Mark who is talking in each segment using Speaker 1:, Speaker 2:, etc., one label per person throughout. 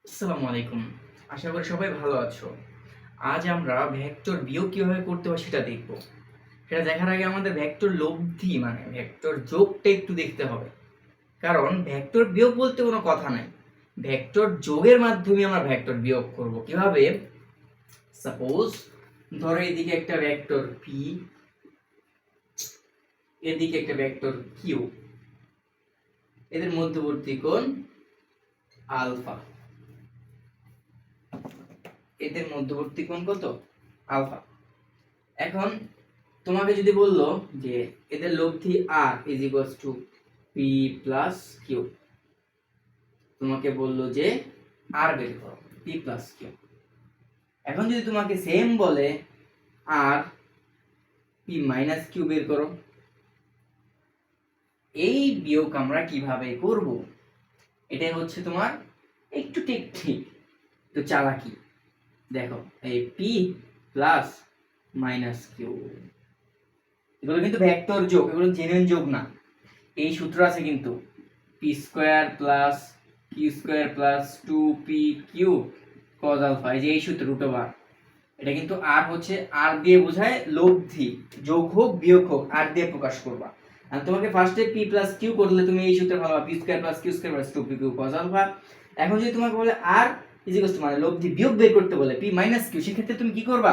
Speaker 1: আসসালামু আলাইকুম। আশা করি সবাই ভালো আছো। আজ আমরা ভেক্টর বিয়োগ কিভাবে করতে হয় সেটা দেখব। সেটা দেখার আগে আমাদের ভেক্টর লব্ধি মানে ভেক্টর যোগটা একটু দেখতে হবে। কারণ ভেক্টর বিয়োগ বলতে কোনো কথা নাই। ভেক্টর যোগের মাধ্যমে আমরা ভেক্টর বিয়োগ করব। কিভাবে? সাপোজ ধরো এদিকে একটা ভেক্টর p, এদিকে একটা ভেক্টর q। এদের মধ্যবর্তী কোণ আলফা। এদের মধ্যবর্তী কোণ কত? আলফা। এখন তোমাকে যদি বললো যে এদের লব্ধি r is equals to p plus q, তোমাকে বললো যে r বের করো, p প্লাস q। এখন যদি তোমাকে সেম বলে r p মাইনাস q বের করো, এই বিয়োগ আমরা কিভাবে করব? এটাই হচ্ছে তোমার একটু টেকনিক, তো চালাকি। দেখো এই p প্লাস মাইনাস q, এগুলো কিন্তু ভেক্টর যোগ, এগুলো জেনুইন যোগ না। এই সূত্র আছে কিন্তু P square plus Q square plus 2p³ cos alpha, এই যে এই সূত্র রুট ওভার। এটা কিন্তু আর হচ্ছে আর দিয়ে বোঝায় লব্ধি, যোগ হোক বিয়োগ হোক আর দিয়ে প্রকাশ করবা। আর তোমাকে ফার্স্টে p প্লাস কিউ করলে তুমি এই সূত্র ভালো p square plus Q square plus 2p³ cos alpha. এখন যদি তোমাকে বলে আর ইজ ইকুয়াল টু মানে লব্ধি বিয়োগ বের করতে বলে p মাইনাস কিউ, সেক্ষেত্রে তুমি কি করবা?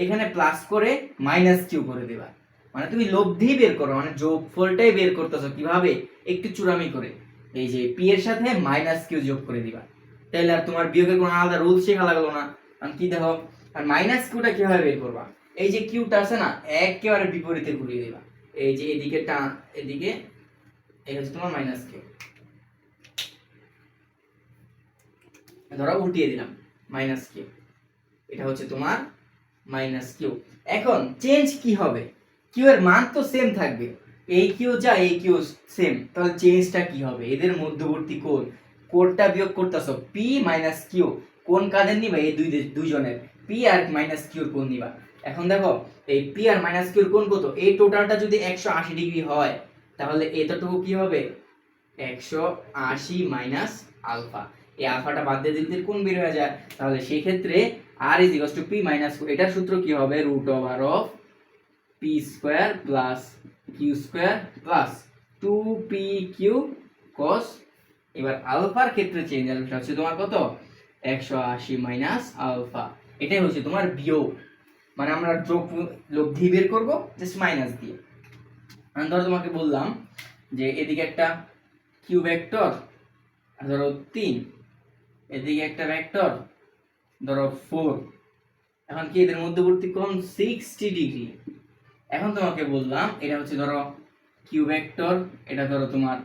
Speaker 1: এখানে প্লাস করে মাইনাস কিউ করে দেবা। মানে তুমি লব্ধি বের করো, মানে যোগফলটাই বের করতেছো। কিভাবে? একটু চুরামি করে এই যে p এর সাথে মাইনাস কিউ যোগ করে দিবা। তাহলে আর তোমার বিয়োগের কোনো আলাদা রুল শেখা লাগলো না। কারণ কি দেখো, আর মাইনাস কিউটা কিভাবে বের করবা? এই যে কিউটা আছে না, একেবারে বিপরীতে ঘুরিয়ে দিবা। এই যে এদিকে টান, এদিকে এই হচ্ছে তোমার মাইনাস কিউ, ধরো উল্টিয়ে দিলাম মাইনাস কিউ। এটা হচ্ছে তোমার মাইনাস কিউ। এখন চেঞ্জ কি হবে? কিউ এর মান তো সেম থাকবে, এই কিউ যা এই কিউ সেম, তাহলে চেঞ্জটা কি হবে? এদের মধ্যবর্তী কোণ, কোণটা বিয়োগ করতেছো p মাইনাস কিউ, কোণ কাদের নিবা? এই দুইজনের p আর মাইনাস কিউর কোণ নিবা। এখন দেখো এই p আর মাইনাস কিউর কোণ কত? এই টোটালটা যদি 180 ডিগ্রি হয়, তাহলে এতটুকু কি হবে? 180 মাইনাস আলফা। এই আলফাটা বাদ দিয়ে দিলে কোণ বের হয়ে যায়, তাহলে সেই ক্ষেত্রে r is equals to p minus q, এটার সূত্র কি হবে? Root over of p square plus q square plus 2pq cos, এবার আলফার ক্ষেত্রে চেঞ্জ আসবে হচ্ছে তোমার কত? 180 মাইনাস আলফা। এটাই হচ্ছে তোমার বিয়োগ। মানে আমরা যোগ লব্ধি বের করব জাস্ট মাইনাস দিয়ে। আমি ধরো তোমাকে বললাম যে এদিকে একটা কিউ ভেক্টর ধরো 3, এদিকে একটা ভেক্টর ধরো 4। এখন কি এদের মধ্যবর্তী কোণ 60 ডিগ্রি। এখন তোমাকে বললাম এটা হচ্ছে ধরো কিউ ভেক্টর, এটা ধরো তোমার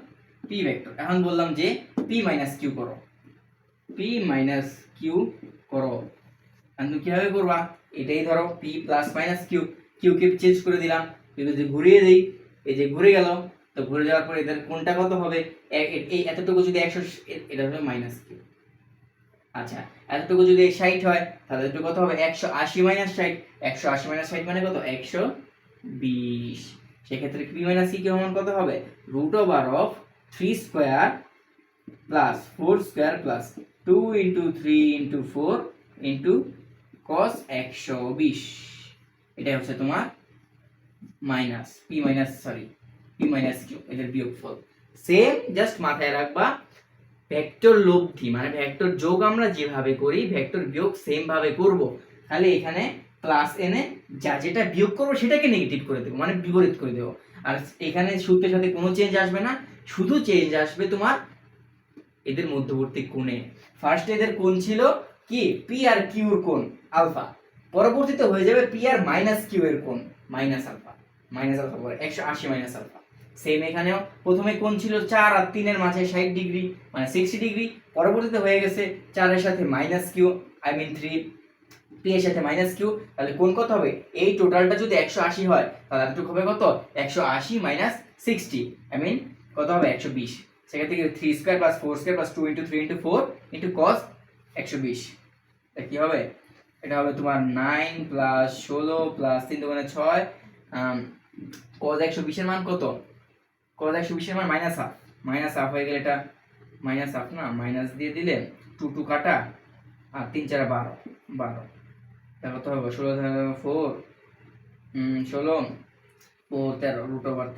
Speaker 1: পি ভেক্টর। এখন বললাম যে পি মাইনাস কিউ করো, পি মাইনাস কিউ করো। এখন তুমি কিভাবে করবা? এটাই ধরো P plus minus Q, Q কে চেঞ্জ করে দিলাম, কিন্তু যদি ঘুরিয়ে দেই, এই যে ঘুরে গেল, তো ঘুরে যাওয়ার পর এদের কোণটা কত হবে? এই এতটুকু যদি 100, এটা হবে মাইনাস কিউ। আচ্ছা, এতটুকু যদি 60 হয়, তাহলে এতটুকু কত হবে? 180 মাইনাস 60, 180 মাইনাস 60 মানে কত? 120। সেক্ষেত্রে p মাইনাস কি সমান কত হবে? Root over of 3 square plus 4 square plus 2 into 3 into 4 into cos 120। এটা হচ্ছে তোমার minus p minus p minus q, এদের বিয়োগফল। সেম, জাস্ট মাথায় রাখবা ভেক্টর লব্ধি মানে ভেক্টর যোগ আমরা যেভাবে করি ভেক্টর বিয়োগ সেম ভাবে করব। তাহলে এখানে প্লাস এনে যা যেটা বিয়োগ করব সেটাকে নেগেটিভ করে দেব, মানে বিপরীত করে দেব। আর এখানে সূত্রের সাথে কোনো চেঞ্জ আসবে না, শুধু চেঞ্জ আসবে তোমার এদের মধ্যবর্তী কোণে। ফার্স্ট এদের কোণ ছিল কি? পি আর কিউ এর কোণ আলফা, পরবর্তীতে হয়ে যাবে পি আর মাইনাস কিউ এর কোণ মাইনাস আলফা। মাইনাস আলফা পরে 180 মাইনাস আলফা। সেম এখানেও প্রথমে কোণ ছিল 4 আর 3 এর মাঝে 60 ডিগ্রি মানে 60 ডিগ্রি, পরবর্তীতে হয়ে গেছে 4 এর সাথে minus Q, I mean 3 P এর সাথে মাইনাস কিউ। তাহলে কোণ কত হবে? এই টোটালটা যদি 180 হয়, তাহলে এতটুকু হবে কত? 180 মাইনাস 60, আই মিন কত হবে? 120। সেখান থেকে 3 square plus 4 square plus 2 into 3 into 4 into cos 120। এটা কি হবে? এটা হবে তোমার 9 প্লাস 16 প্লাস 3 দুগুণে 6, cos 120 এর মান কত? cos 120 এর মান মাইনাস হাফ। মাইনাস হাফ হয়ে গেলে এটা মাইনাস হাফ না, মাইনাস দিয়ে দিলে টু টু কাটা, আর 3 4 12, 12 তারপর তো হবে 16 4 16 4 13 রুট ওভার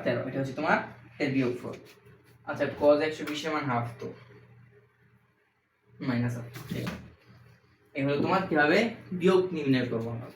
Speaker 1: 13 এটা হচ্ছে তোমার এর বিয়োগফল। আচ্ছা cos 120 এর মান হাফ, তো মাইনাস হাফ। এই হলো তোমার কিভাবে বিয়োগ নির্ণয় করবো আমরা।